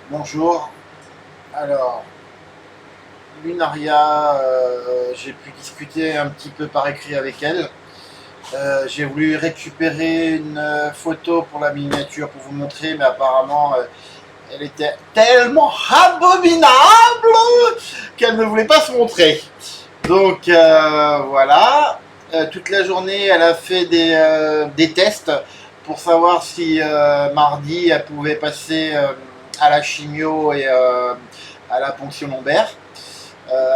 Bonjour. Alors, Lunaria, j'ai pu discuter un petit peu par écrit avec elle. J'ai voulu récupérer une photo pour la miniature pour vous montrer, mais apparemment, elle était tellement abominable qu'elle ne voulait pas se montrer. Donc, voilà. Toute la journée, elle a fait des tests pour savoir si mardi, elle pouvait passer à la chimio et à la ponction lombaire.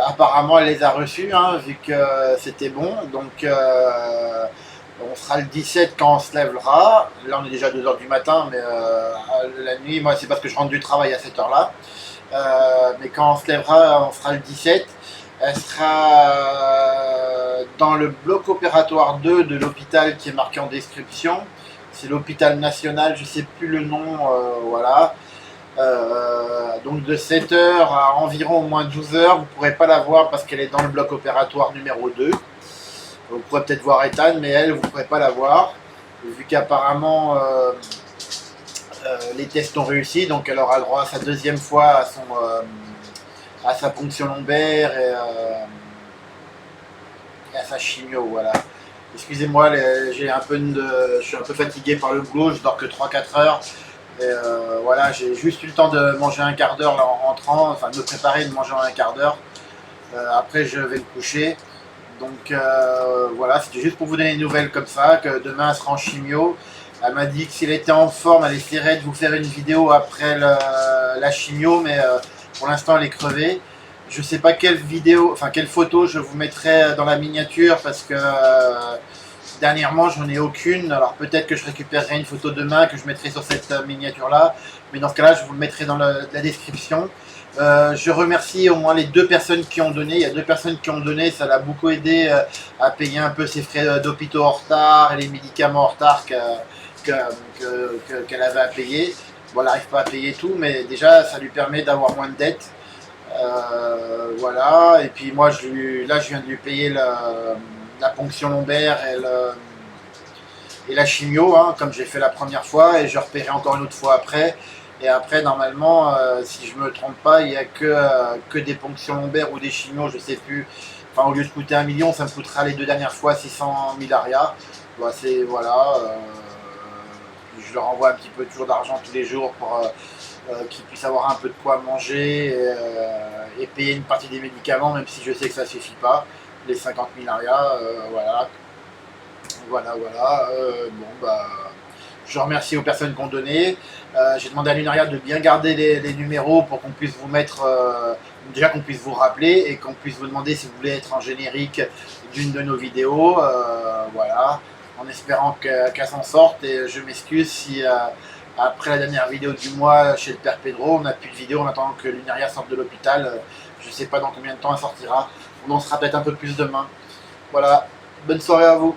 Apparemment, elle les a reçus, hein, vu que c'était bon. Donc, on sera le 17 quand on se lèvera. Là, on est déjà 2 h du matin, mais la nuit, moi, c'est parce que je rentre du travail à cette heure-là. Mais quand on se lèvera, on sera le 17. Elle sera dans le bloc opératoire 2 de l'hôpital qui est marqué en description. C'est l'hôpital national, je ne sais plus le nom, voilà. Donc de 7 h à environ au moins 12 h, vous ne pourrez pas la voir parce qu'elle est dans le bloc opératoire numéro 2. Vous pourrez peut-être voir Ethan, mais elle, vous ne pourrez pas la voir. Vu qu'apparemment les tests ont réussi, donc elle aura le droit à sa deuxième fois à sa ponction lombaire et à sa chimio. Voilà. Excusez-moi, je suis un peu fatigué par le boulot, je dors que 3 4 heures. Et voilà, j'ai juste eu le temps de manger un quart d'heure en rentrant, enfin de me préparer de manger en un quart d'heure. Après, je vais me coucher. Donc voilà, c'était juste pour vous donner des nouvelles comme ça, que demain elle sera en chimio. Elle m'a dit que s'il était en forme, elle essaierait de vous faire une vidéo après la chimio, mais pour l'instant elle est crevée. Je sais pas quelle vidéo, enfin quelle photo je vous mettrai dans la miniature parce que dernièrement j'en ai aucune. Alors peut-être que je récupérerai une photo demain que je mettrai sur cette miniature là, mais dans ce cas là je vous le mettrai dans la description. Je remercie au moins les 2 personnes qui ont donné. Il y a 2 personnes qui ont donné, ça l'a beaucoup aidé à payer un peu ses frais d'hôpitaux en retard et les médicaments en retard qu'elle avait à payer. Bon, elle n'arrive pas à payer tout, mais déjà ça lui permet d'avoir moins de dettes. Voilà, et puis moi là je viens de lui payer la ponction lombaire et la chimio, hein, comme j'ai fait la première fois, et je repaierai encore une autre fois après. Et après, normalement, si je me trompe pas, il n'y a que des ponctions lombaires ou des chimios, je sais plus. Enfin, au lieu de coûter 1 million, ça me coûtera les 2 dernières fois 600 000 arias. Bah, voilà. Je leur envoie un petit peu toujours d'argent tous les jours pour qu'ils puissent avoir un peu de quoi manger et payer une partie des médicaments, même si je sais que ça suffit pas. Les 50 000 arias, voilà. Voilà. Bon, bah, je remercie aux personnes qui ont donné. J'ai demandé à Lunaria de bien garder les numéros pour qu'on puisse vous mettre, déjà qu'on puisse vous rappeler et qu'on puisse vous demander si vous voulez être en générique d'une de nos vidéos. Voilà, en espérant qu'elle s'en sorte. Et je m'excuse si après la dernière vidéo du mois chez le Père Pedro, on n'a plus de vidéo en attendant que Lunaria sorte de l'hôpital. Je ne sais pas dans combien de temps elle sortira. On en sera peut-être un peu plus demain. Voilà, bonne soirée à vous.